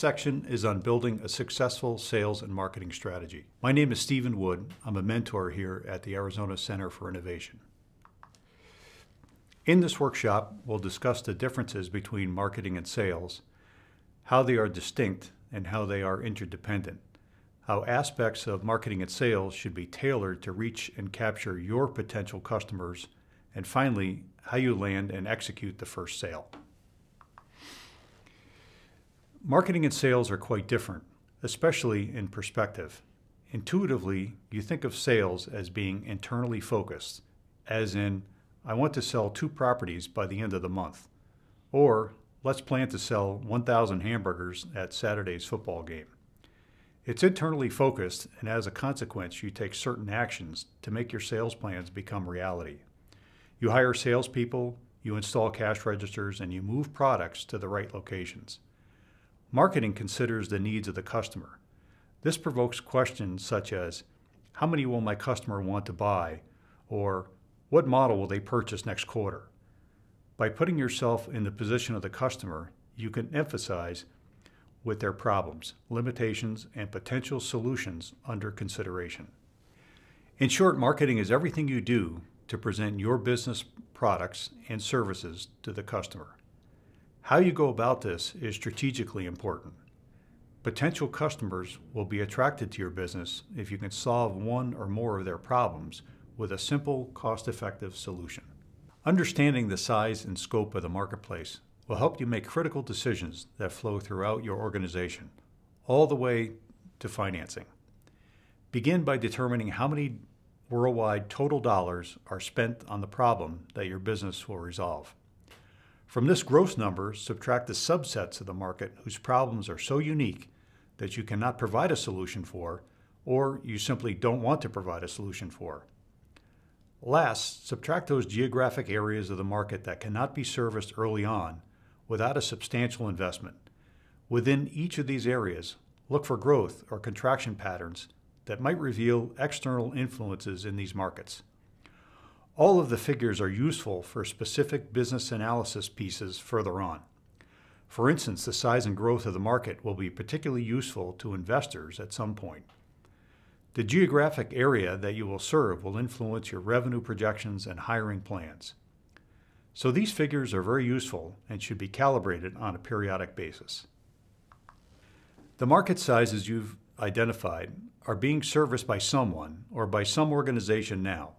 section is on building a successful sales and marketing strategy. My name is Stephen Wood. I'm a mentor here at the Arizona Center for Innovation. In this workshop, we'll discuss the differences between marketing and sales, how they are distinct and how they are interdependent, how aspects of marketing and sales should be tailored to reach and capture your potential customers, and finally, how you land and execute the first sale. Marketing and sales are quite different, especially in perspective. Intuitively, you think of sales as being internally focused, as in, I want to sell 2 properties by the end of the month, or let's plan to sell 1,000 hamburgers at Saturday's football game. It's internally focused, and as a consequence, you take certain actions to make your sales plans become reality. You hire salespeople, you install cash registers, and you move products to the right locations. Marketing considers the needs of the customer. This provokes questions such as, how many will my customer want to buy? Or, what model will they purchase next quarter? By putting yourself in the position of the customer, you can emphasize with their problems, limitations, and potential solutions under consideration. In short, marketing is everything you do to present your business products and services to the customer. How you go about this is strategically important. Potential customers will be attracted to your business if you can solve one or more of their problems with a simple, cost-effective solution. Understanding the size and scope of the marketplace will help you make critical decisions that flow throughout your organization, all the way to financing. Begin by determining how many worldwide total dollars are spent on the problem that your business will resolve. From this gross number, subtract the subsets of the market whose problems are so unique that you cannot provide a solution for, or you simply don't want to provide a solution for. Last, subtract those geographic areas of the market that cannot be serviced early on without a substantial investment. Within each of these areas, look for growth or contraction patterns that might reveal external influences in these markets. All of the figures are useful for specific business analysis pieces further on. For instance, the size and growth of the market will be particularly useful to investors at some point. The geographic area that you will serve will influence your revenue projections and hiring plans. So these figures are very useful and should be calibrated on a periodic basis. The market sizes you've identified are being serviced by someone or by some organization now.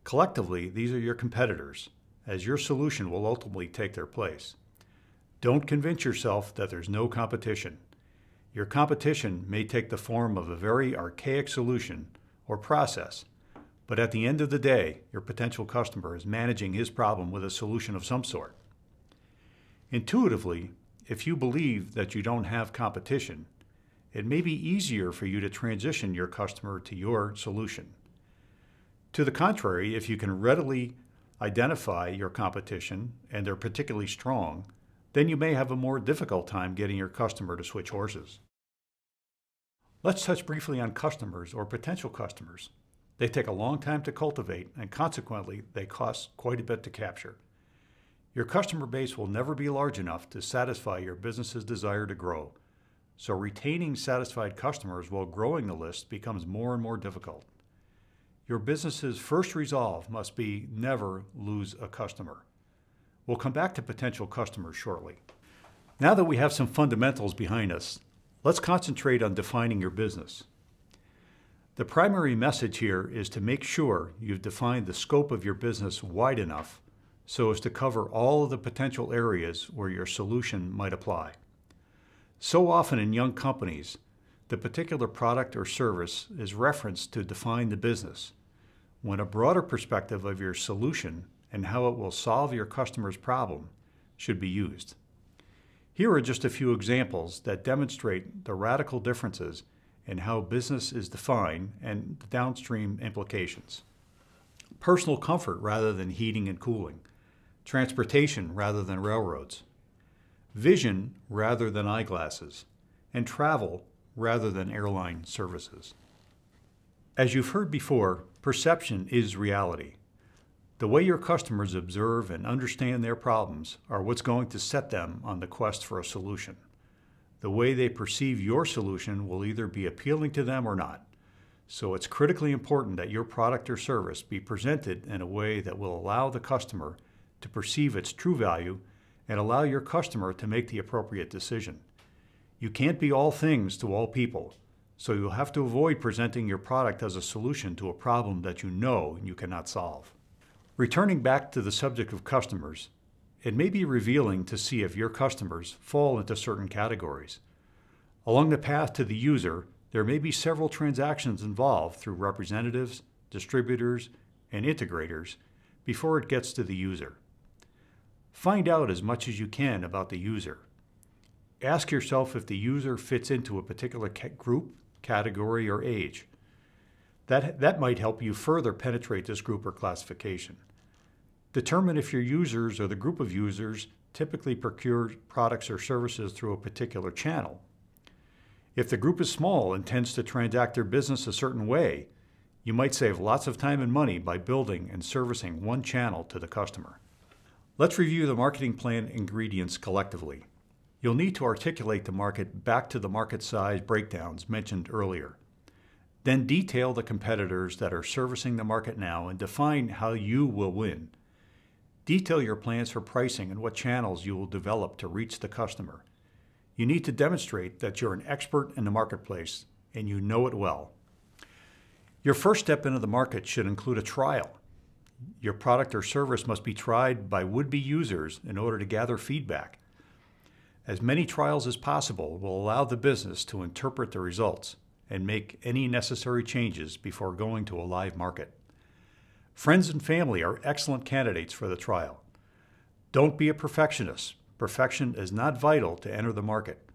Collectively, these are your competitors, as your solution will ultimately take their place. Don't convince yourself that there's no competition. Your competition may take the form of a very archaic solution or process, but at the end of the day, your potential customer is managing his problem with a solution of some sort. Intuitively, if you believe that you don't have competition, it may be easier for you to transition your customer to your solution. To the contrary, if you can readily identify your competition and they're particularly strong, then you may have a more difficult time getting your customer to switch horses. Let's touch briefly on customers or potential customers. They take a long time to cultivate, and consequently, they cost quite a bit to capture. Your customer base will never be large enough to satisfy your business's desire to grow, so retaining satisfied customers while growing the list becomes more and more difficult. Your business's first resolve must be never lose a customer. We'll come back to potential customers shortly. Now that we have some fundamentals behind us, let's concentrate on defining your business. The primary message here is to make sure you've defined the scope of your business wide enough so as to cover all of the potential areas where your solution might apply. So often in young companies, the particular product or service is referenced to define the business, when a broader perspective of your solution and how it will solve your customer's problem should be used. Here are just a few examples that demonstrate the radical differences in how business is defined and the downstream implications. Personal comfort rather than heating and cooling, transportation rather than railroads, vision rather than eyeglasses, and travel rather than airline services. As you've heard before, perception is reality. The way your customers observe and understand their problems are what's going to set them on the quest for a solution. the way they perceive your solution will either be appealing to them or not. So it's critically important that your product or service be presented in a way that will allow the customer to perceive its true value and allow your customer to make the appropriate decision. You can't be all things to all people, so you'll have to avoid presenting your product as a solution to a problem that you know you cannot solve. Returning back to the subject of customers, it may be revealing to see if your customers fall into certain categories. Along the path to the user, there may be several transactions involved through representatives, distributors, and integrators before it gets to the user. Find out as much as you can about the user. Ask yourself if the user fits into a particular group, category, or age. That might help you further penetrate this group or classification. Determine if your users or the group of users typically procure products or services through a particular channel. If the group is small and tends to transact their business a certain way, you might save lots of time and money by building and servicing one channel to the customer. Let's review the marketing plan ingredients collectively. You'll need to articulate the market back to the market size breakdowns mentioned earlier. Then detail the competitors that are servicing the market now and define how you will win. Detail your plans for pricing and what channels you will develop to reach the customer. You need to demonstrate that you're an expert in the marketplace and you know it well. Your first step into the market should include a trial. Your product or service must be tried by would-be users in order to gather feedback. As many trials as possible will allow the business to interpret the results and make any necessary changes before going to a live market. Friends and family are excellent candidates for the trial. Don't be a perfectionist. Perfection is not vital to enter the market.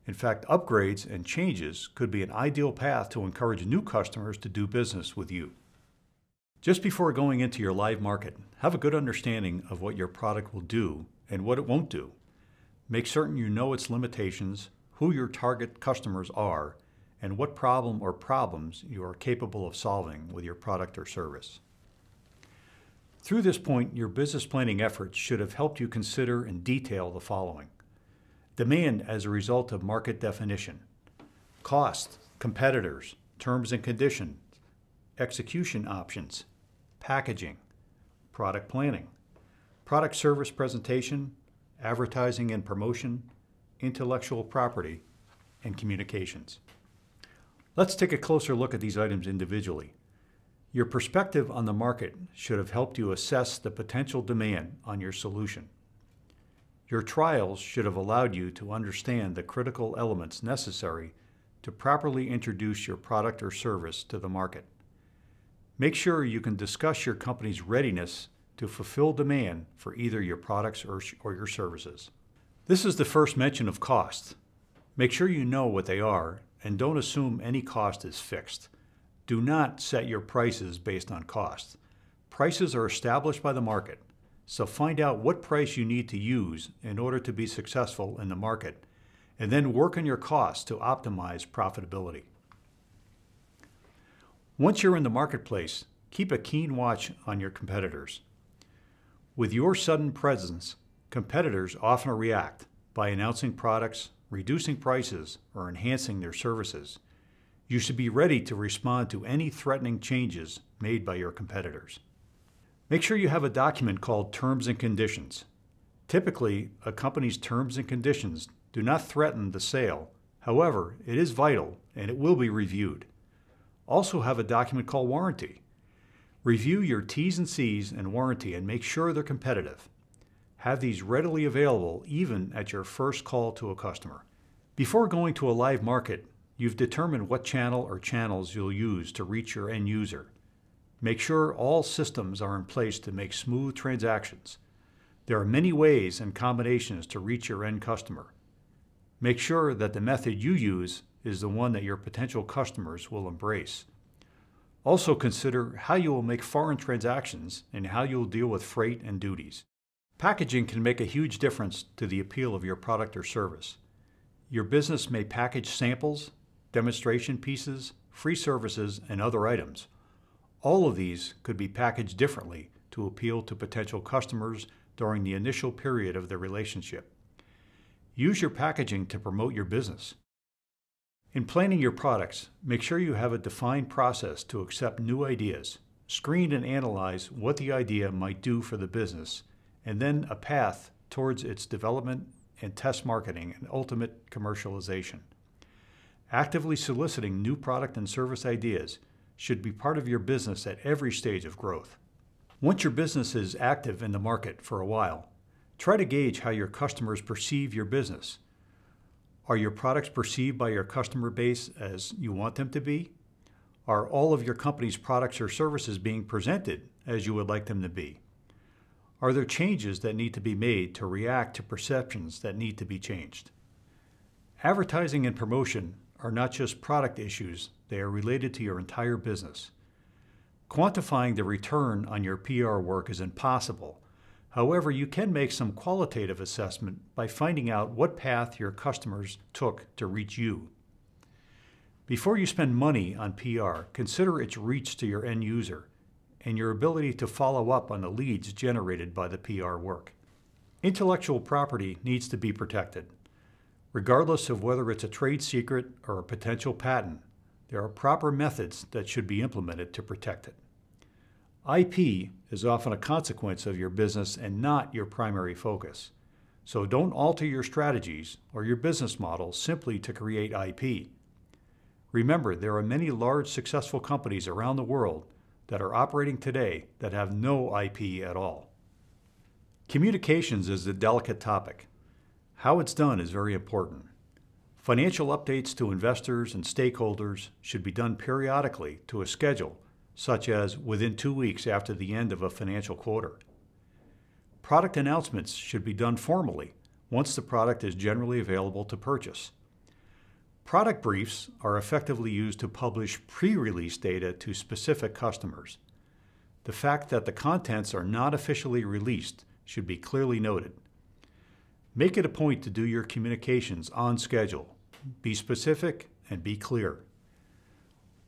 In fact, upgrades and changes could be an ideal path to encourage new customers to do business with you. Just before going into your live market, have a good understanding of what your product will do and what it won't do. Make certain you know its limitations, who your target customers are, and what problem or problems you are capable of solving with your product or service. Through this point, your business planning efforts should have helped you consider in detail the following: demand as a result of market definition, cost, competitors, terms and conditions, execution options, packaging, product planning, product service presentation, advertising and promotion, intellectual property, and communications. Let's take a closer look at these items individually. Your perspective on the market should have helped you assess the potential demand on your solution. Your trials should have allowed you to understand the critical elements necessary to properly introduce your product or service to the market. Make sure you can discuss your company's readiness to fulfill demand for either your products or your services. This is the first mention of cost. Make sure you know what they are and don't assume any cost is fixed. Do not set your prices based on cost. Prices are established by the market, so find out what price you need to use in order to be successful in the market, and then work on your costs to optimize profitability. Once you're in the marketplace, keep a keen watch on your competitors. With your sudden presence, competitors often react by announcing products, reducing prices, or enhancing their services. You should be ready to respond to any threatening changes made by your competitors. Make sure you have a document called Terms and Conditions. Typically, a company's terms and conditions do not threaten the sale. However, it is vital and it will be reviewed. Also have a document called Warranty. Review your T's and C's and warranty and make sure they're competitive. Have these readily available even at your first call to a customer. Before going to a live market, you've determined what channel or channels you'll use to reach your end user. Make sure all systems are in place to make smooth transactions. There are many ways and combinations to reach your end customer. Make sure that the method you use is the one that your potential customers will embrace. Also consider how you will make foreign transactions and how you will deal with freight and duties. Packaging can make a huge difference to the appeal of your product or service. Your business may package samples, demonstration pieces, free services, and other items. All of these could be packaged differently to appeal to potential customers during the initial period of the relationship. Use your packaging to promote your business. In planning your products, make sure you have a defined process to accept new ideas, screen and analyze what the idea might do for the business, and then a path towards its development and test marketing and ultimate commercialization. Actively soliciting new product and service ideas should be part of your business at every stage of growth. Once your business is active in the market for a while, try to gauge how your customers perceive your business. Are your products perceived by your customer base as you want them to be? Are all of your company's products or services being presented as you would like them to be? Are there changes that need to be made to react to perceptions that need to be changed? Advertising and promotion are not just product issues, they are related to your entire business. Quantifying the return on your PR work is impossible. However, you can make some qualitative assessment by finding out what path your customers took to reach you. Before you spend money on PR, consider its reach to your end user and your ability to follow up on the leads generated by the PR work. Intellectual property needs to be protected. Regardless of whether it's a trade secret or a potential patent, there are proper methods that should be implemented to protect it. IP is often a consequence of your business and not your primary focus. So don't alter your strategies or your business model simply to create IP. Remember, there are many large successful companies around the world that are operating today that have no IP at all. Communications is a delicate topic. How it's done is very important. Financial updates to investors and stakeholders should be done periodically to a schedule, such as within 2 weeks after the end of a financial quarter. Product announcements should be done formally once the product is generally available to purchase. Product briefs are effectively used to publish pre-release data to specific customers. The fact that the contents are not officially released should be clearly noted. Make it a point to do your communications on schedule. Be specific and be clear.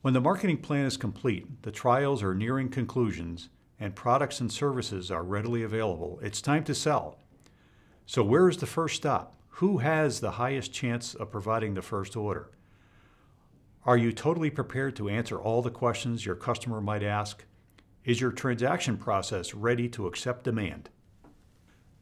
When the marketing plan is complete, the trials are nearing conclusions, and products and services are readily available, it's time to sell. So where is the first stop? Who has the highest chance of providing the first order? Are you totally prepared to answer all the questions your customer might ask? Is your transaction process ready to accept demand?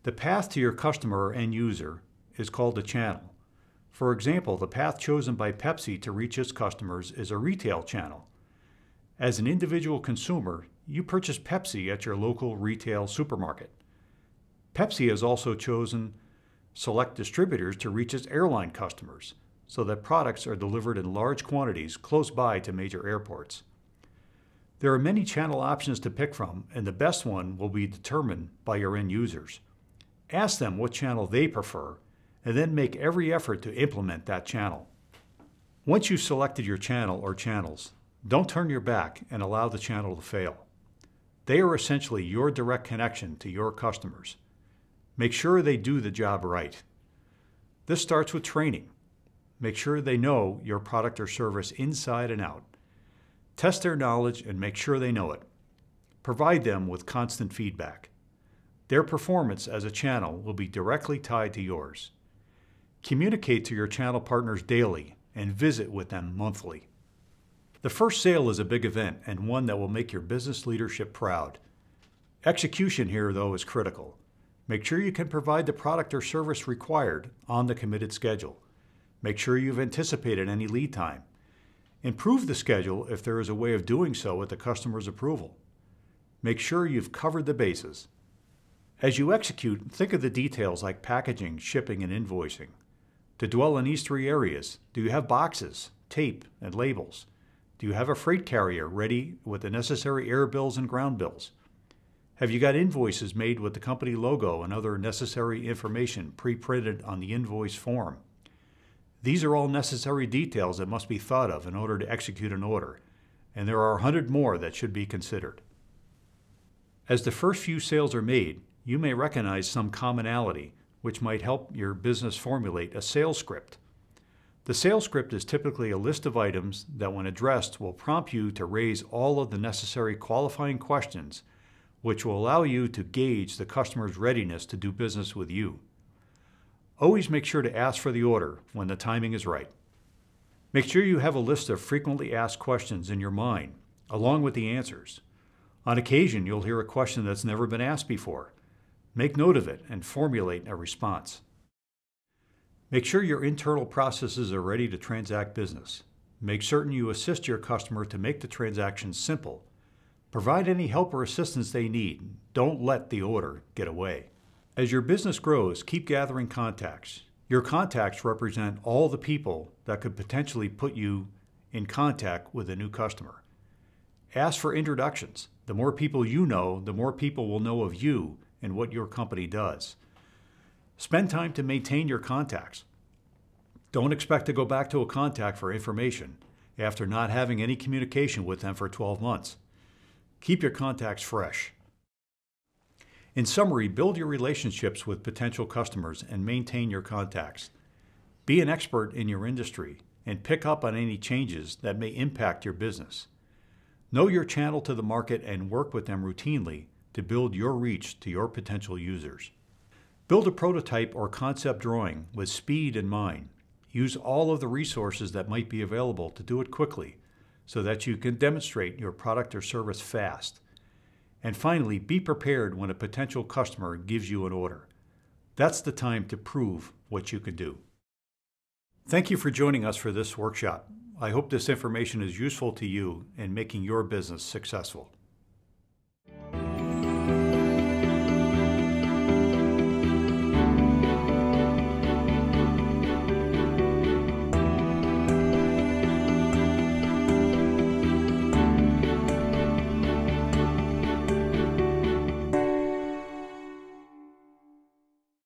The path to your customer or end user is called a channel. For example, the path chosen by Pepsi to reach its customers is a retail channel. As an individual consumer, you purchase Pepsi at your local retail supermarket. Pepsi has also chosen select distributors to reach its airline customers, so that products are delivered in large quantities close by to major airports. There are many channel options to pick from, and the best one will be determined by your end users. Ask them what channel they prefer, and then make every effort to implement that channel. Once you've selected your channel or channels, don't turn your back and allow the channel to fail. They are essentially your direct connection to your customers. Make sure they do the job right. This starts with training. Make sure they know your product or service inside and out. Test their knowledge and make sure they know it. Provide them with constant feedback. Their performance as a channel will be directly tied to yours. Communicate to your channel partners daily and visit with them monthly. The first sale is a big event and one that will make your business leadership proud. Execution here, though, is critical. Make sure you can provide the product or service required on the committed schedule. Make sure you've anticipated any lead time. Improve the schedule if there is a way of doing so with the customer's approval. Make sure you've covered the bases. As you execute, think of the details like packaging, shipping, and invoicing. To dwell on these 3 areas, do you have boxes, tape, and labels? Do you have a freight carrier ready with the necessary air bills and ground bills? Have you got invoices made with the company logo and other necessary information pre-printed on the invoice form? These are all necessary details that must be thought of in order to execute an order, and there are 100 more that should be considered. As the first few sales are made, you may recognize some commonality, which might help your business formulate a sales script. The sales script is typically a list of items that, when addressed, will prompt you to raise all of the necessary qualifying questions, which will allow you to gauge the customer's readiness to do business with you. Always make sure to ask for the order when the timing is right. Make sure you have a list of frequently asked questions in your mind, along with the answers. On occasion, you'll hear a question that's never been asked before. Make note of it and formulate a response. Make sure your internal processes are ready to transact business. Make certain you assist your customer to make the transaction simple. Provide any help or assistance they need. Don't let the order get away. As your business grows, keep gathering contacts. Your contacts represent all the people that could potentially put you in contact with a new customer. Ask for introductions. The more people you know, the more people will know of you and what your company does. Spend time to maintain your contacts. Don't expect to go back to a contact for information after not having any communication with them for 12 months. Keep your contacts fresh. In summary, build your relationships with potential customers and maintain your contacts. Be an expert in your industry and pick up on any changes that may impact your business. Know your channel to the market and work with them routinely to build your reach to your potential users. Build a prototype or concept drawing with speed in mind. Use all of the resources that might be available to do it quickly so that you can demonstrate your product or service fast. And finally, be prepared when a potential customer gives you an order. That's the time to prove what you can do. Thank you for joining us for this workshop. I hope this information is useful to you in making your business successful.